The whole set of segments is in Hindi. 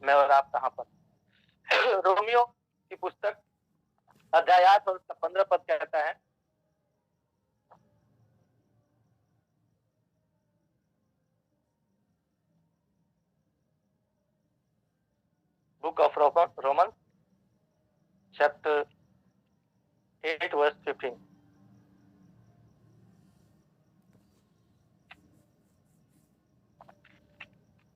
मैं और आप कहाँ पर। रोमियो की पुस्तक अध्याय 8 और 15 पद कहता है, book of Roman chapter 8 verse 15।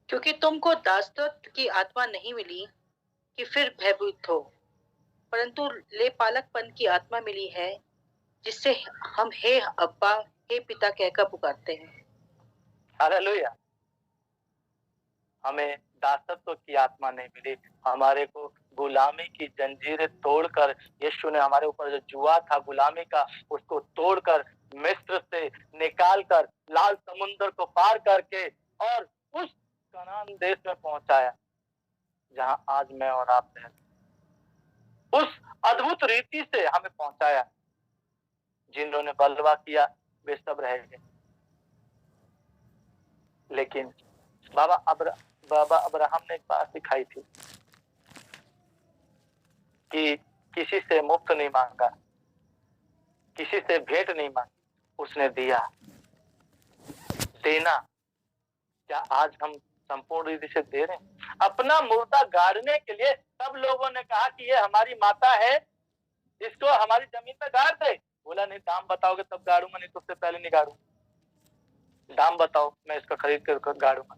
क्योंकि तुमको दासत्व की आत्मा नहीं मिली कि फिर भयभीत हो, परंतु लेपालकपन की आत्मा मिली है, जिससे हम हे अब्बा हे पिता कहकर पुकारते हैं। हालेलुया। हमें दासत्व की आत्मा नहीं मिली, हमारे को गुलामी की जंजीरें तोड़कर यीशु ने हमारे ऊपर जो जुआ था गुलामी का, उसको तोड़कर मिस्र से निकालकर लाल समुद्र को पार करके और उस कनान देश में पहुंचाया जहां आज मैं और आप हैं। उस अद्भुत रीति से हमें पहुंचाया। जिन्होंने बलवा किया वे सब रह गए, लेकिन बाबा अब्राहम ने एक बात सिखाई थी कि किसी से मुफ्त नहीं मांगा, किसी से भेंट नहीं मांगी, उसने दिया। देना, क्या आज हम संपूर्ण रीति से दे रहे हैं? अपना मुर्दा गाड़ने के लिए सब लोगों ने कहा कि ये हमारी माता है, इसको हमारी जमीन पे गाड़ दे। बोला नहीं, दाम बताओगे तब गाड़ूंगा, नहीं तो उससे पहले नहीं गाड़ूंगा। दाम बताओ, मैं इसको खरीद कर गाड़ूंगा।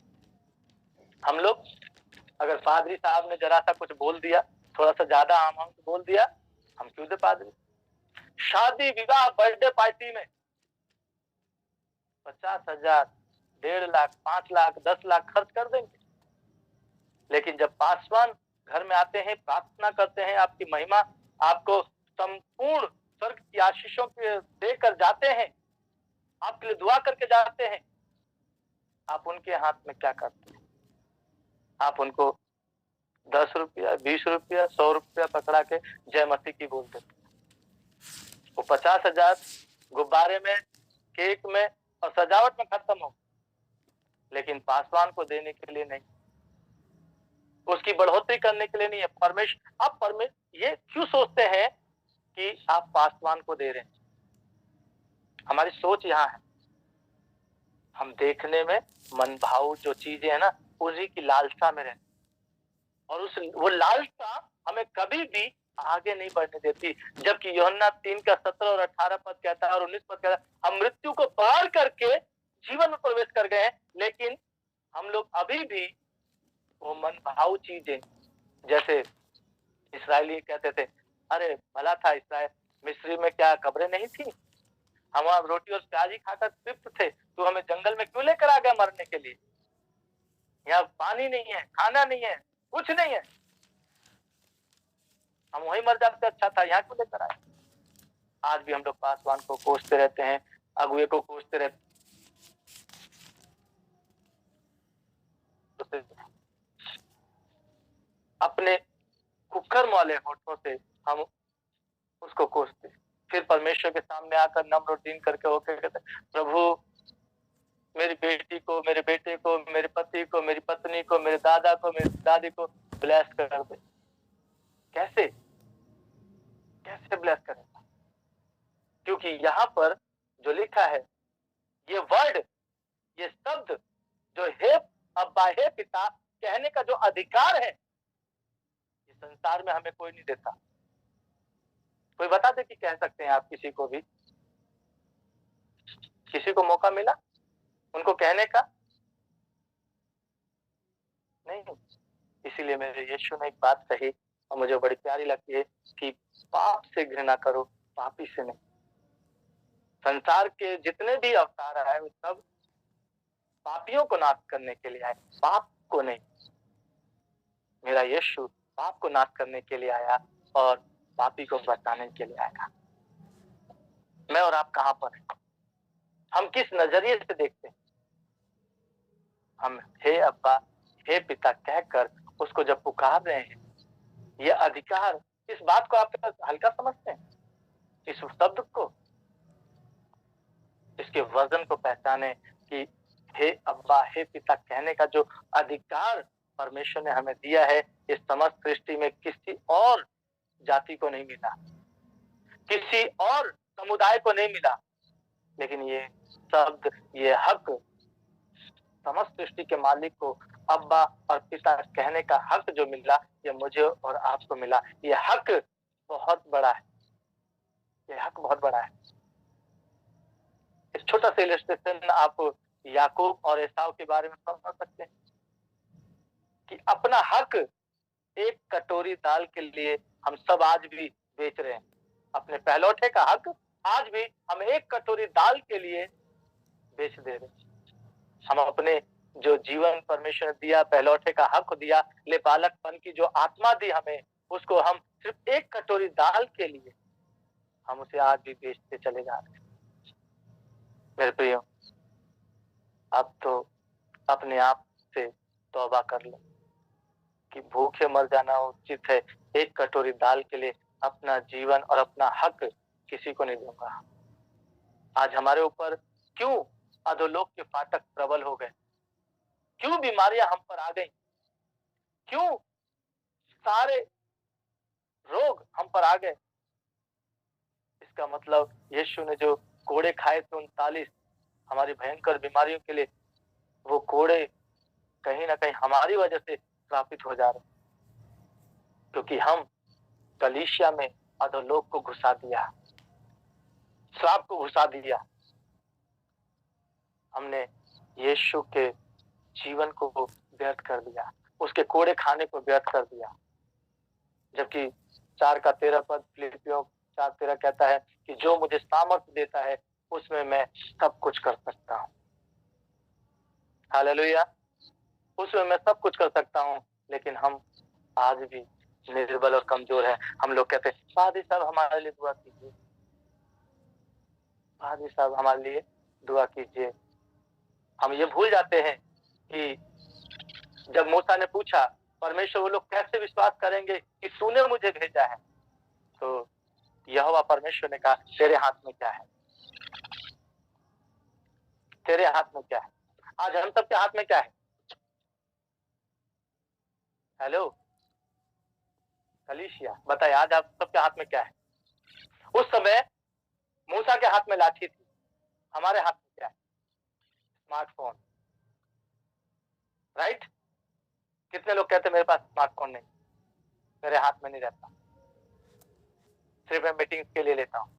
हम लोग अगर पादरी साहब ने जरा सा कुछ बोल दिया, थोड़ा सा ज्यादा अमाउंट बोल दिया, हम क्यों दे पादरी? शादी विवाह बर्थडे पार्टी में 50,000, 1.5 लाख, 5 लाख, 10 लाख खर्च कर देंगे, लेकिन जब पासवान घर में आते हैं, प्रार्थना करते हैं, आपकी महिमा, आपको संपूर्ण स्वर्ग की आशीषों के देकर जाते हैं, आपके लिए दुआ करके जाते हैं, आप उनके हाथ में क्या करते हैं? आप उनको 10 रुपया, 20 रुपया, 100 रुपया पकड़ा के जय मसीह की बोल देते। वो 50,000 गुब्बारे में, केक में और सजावट में खत्म हो, लेकिन पासवान को देने के लिए नहीं, उसकी बढ़ोतरी करने के लिए नहीं है। परमेश्वर ये क्यों सोचते हैं कि आप पासवान को दे रहे हैं? हमारी सोच यहाँ है, हम देखने में मन भाव जो चीजें है ना, उसी की लालसा में रहते, और वो लालसा हमें कभी भी आगे नहीं बढ़ने देती। जबकि यूहन्ना 3 का 17 और 18 पद कहता है और 19 पद कहता है, हम मृत्यु को पार करके जीवन में प्रवेश कर गए हैं, लेकिन हम लोग अभी भी वो मन भाव चीजें, जैसे इस्राएली कहते थे, अरे भला था इस्राएल, मिस्री में क्या कब्रें नहीं थी? हम वहां रोटी और प्याज ही खाकर तृप्त थे, तो हमें जंगल में क्यों लेकर आ गया मरने के लिए? यहाँ पानी नहीं है, खाना नहीं है, कुछ नहीं है, हम वहीं मर जाते, अच्छा था, यहाँ क्यों लेकर आए? आज भी हम लोग पासवान को कोसते रहते हैं, अगुए को कोसते रहते हैं। अपने कुकर्म वाले होठों से हम उसको कोसते, फिर परमेश्वर के सामने आकर नम्र और दीन करके होकर कहते, प्रभु मेरी बेटी को, मेरे बेटे को, मेरे पति को, मेरी पत्नी को, मेरे दादा को, मेरी दादी को ब्लेस कर दे। कैसे कैसे ब्लेस करेगा? क्योंकि यहाँ पर जो लिखा है, ये वर्ड, ये शब्द जो हे अब्बा हे पिता कहने का जो अधिकार है, इस संसार में हमें कोई नहीं देता। कोई बता दे कि कह सकते हैं आप किसी को भी? किसी को मौका मिला उनको कहने का? नहीं। इसीलिए मेरे यीशु ने एक बात कही और मुझे बड़ी प्यारी लगती है कि पाप से घृणा करो, पापी से नहीं। संसार के जितने भी अवतार आए वो सब पापियों को नाश करने के लिए आए, पाप को नहीं। मेरा यीशु पाप को नाश करने के लिए आया और पापी को बचाने के लिए आया। मैं और आप कहां पर हैं? हम किस नजरिए से देखते हैं? हम हे अब्बा हे पिता कहकर उसको जब पुकार रहे हैं, यह अधिकार, इस बात को आप हल्का समझते हैं? इस शब्द को, इसके वजन को पहचाने कि हे अब्बा हे पिता कहने का जो अधिकार परमेश्वर ने हमें दिया है, इस समस्त सृष्टि में किसी और जाति को नहीं मिला, किसी और समुदाय को नहीं मिला, लेकिन ये शब्द, ये हक समस्त सृष्टि के मालिक को अब्बा और पिता कहने का हक जो मिला, ये मुझे और आपको मिला। ये हक बहुत बड़ा है, ये हक बहुत बड़ा है। एक छोटा सा इलस्ट्रेशन आप याकूब और एसाव के बारे में समझ सकते हैं कि अपना हक एक कटोरी दाल के लिए हम सब आज भी बेच रहे हैं। अपने पहलौठे का हक आज भी हम एक कटोरी दाल के लिए बेच दे रहे हैं। हम अपने जो जीवन परमेश्वर ने दिया, पहलौठे का हक दिया, ले बालकपन की जो आत्मा दी हमें, उसको हम सिर्फ एक कटोरी दाल के लिए हम उसे आज भी बेचते चले जा रहे हैं। मेरे प्रियो, अब तो अपने आप से तौबा कर लो कि भूखे मर जाना उचित है, एक कटोरी दाल के लिए अपना जीवन और अपना हक किसी को नहीं दूंगा। आज हमारे ऊपर क्यों अधोलोक के फाटक प्रबल हो गए, क्यों बीमारियां हम पर आ गई, क्यों सारे रोग हम पर आ गए? इसका मतलब यीशु ने जो कोड़े खाए थे 39 हमारी भयंकर बीमारियों के लिए, वो कोड़े कहीं ना कहीं हमारी वजह से स्थापित हो जा रहे, क्योंकि हम कलीसिया में अधोलोक को घुसा दिया, श्राप को घुसा दिया। हमने यीशु के जीवन को व्यर्थ कर दिया, उसके कोड़े खाने को व्यर्थ कर दिया। जबकि 4:13 फिलिप्पियों 4:13 कहता है कि जो मुझे सामर्थ्य देता है उसमें मैं सब कुछ कर सकता हूँ। हालेलुया, उसमें मैं सब कुछ कर सकता हूँ। लेकिन हम आज भी निर्बल और कमजोर हैं। हम लोग कहते हैं पादरी साहब हमारे लिए दुआ कीजिए, पादरी साहब हमारे लिए दुआ कीजिए। हम ये भूल जाते हैं कि जब मूसा ने पूछा परमेश्वर वो लोग कैसे विश्वास करेंगे कि तूने मुझे भेजा है, तो यहोवा परमेश्वर ने कहा तेरे हाथ में क्या है, तेरे हाथ में क्या है। आज हम सबके हाथ में क्या है? हेलो कलीसिया, बताइए आज आप सबके हाथ में क्या है? उस समय मूसा के हाथ में लाठी थी, हमारे हाथ में क्या है? Smartphone, right? कितने लोग कहते मेरे पास स्मार्टफोन नहीं, मेरे हाथ में नहीं रहता, सिर्फ मैं मीटिंग्स के लिए लेता हूँ।